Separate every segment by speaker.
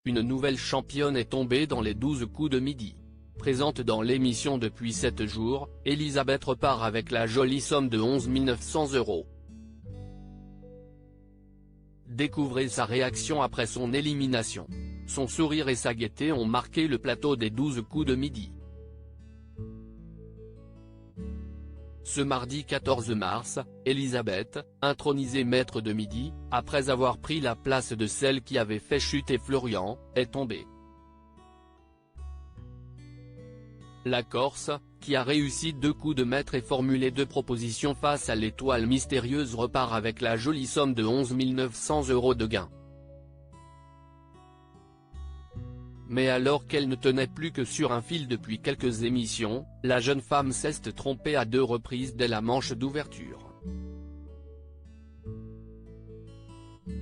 Speaker 1: une nouvelle championne est tombée dans les 12 coups de midi. Présente dans l'émission depuis 7 jours, Elisabeth repart avec la jolie somme de 11 900 €. Découvrez sa réaction après son élimination. Son sourire et sa gaieté ont marqué le plateau des 12 coups de midi. Ce mardi 14 mars, Elisabeth, intronisée maître de midi, après avoir pris la place de celle qui avait fait chuter Florian, est tombée. La Corse, qui a réussi 2 coups de maître et formulé 2 propositions face à l'étoile mystérieuse, repart avec la jolie somme de 11 900 € de gain. Mais alors qu'elle ne tenait plus que sur un fil depuis quelques émissions, la jeune femme s'est trompée à 2 reprises dès la manche d'ouverture.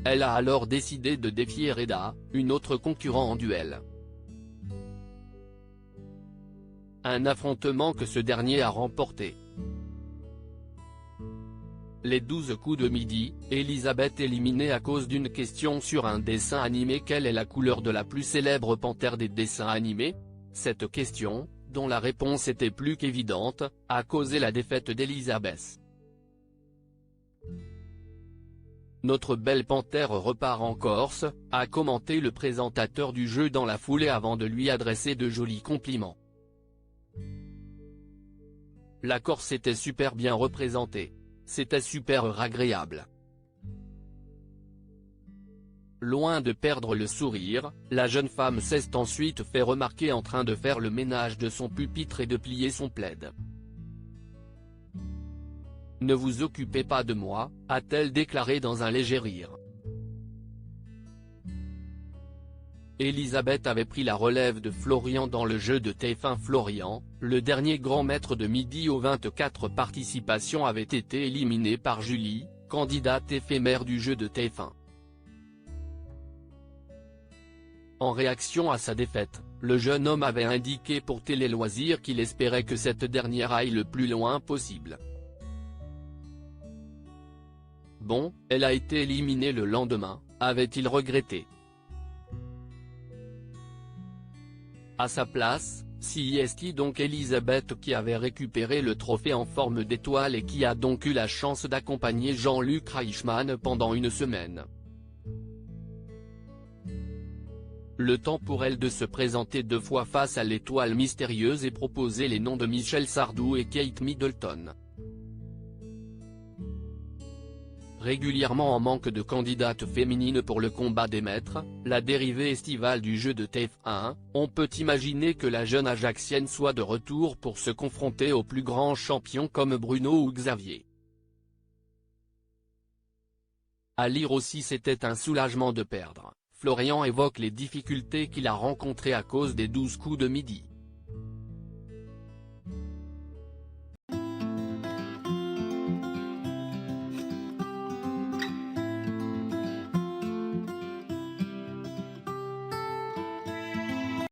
Speaker 1: Elle a alors décidé de défier Reda, une autre concurrente en duel. Un affrontement que ce dernier a remporté. Les 12 coups de midi, Elisabeth éliminée à cause d'une question sur un dessin animé. Quelle est la couleur de la plus célèbre panthère des dessins animés? Cette question, dont la réponse était plus qu'évidente, a causé la défaite d'Elisabeth. Notre belle panthère repart en Corse, a commenté le présentateur du jeu dans la foulée avant de lui adresser de jolis compliments. La Corse était super bien représentée. C'était super agréable. Loin de perdre le sourire, la jeune femme s'est ensuite fait remarquer en train de faire le ménage de son pupitre et de plier son plaid. « Ne vous occupez pas de moi », a-t-elle déclaré dans un léger rire. Elisabeth avait pris la relève de Florian dans le jeu de TF1. Florian, le dernier grand maître de midi aux 24 participations, avait été éliminé par Julie, candidate éphémère du jeu de TF1. En réaction à sa défaite, le jeune homme avait indiqué pour Télé Loisirs qu'il espérait que cette dernière aille le plus loin possible. Bon, elle a été éliminée le lendemain, avait-il regretté. À sa place, si est donc Elisabeth, qui avait récupéré le trophée en forme d'étoile et qui a donc eu la chance d'accompagner Jean-Luc Reichmann pendant une semaine. Le temps pour elle de se présenter 2 fois face à l'étoile mystérieuse et proposer les noms de Michel Sardou et Kate Middleton. Régulièrement en manque de candidates féminines pour le combat des maîtres, la dérivée estivale du jeu de TF1, on peut imaginer que la jeune Ajaxienne soit de retour pour se confronter aux plus grands champions comme Bruno ou Xavier. À lire aussi, c'était un soulagement de perdre. Florian évoque les difficultés qu'il a rencontrées à cause des 12 coups de midi.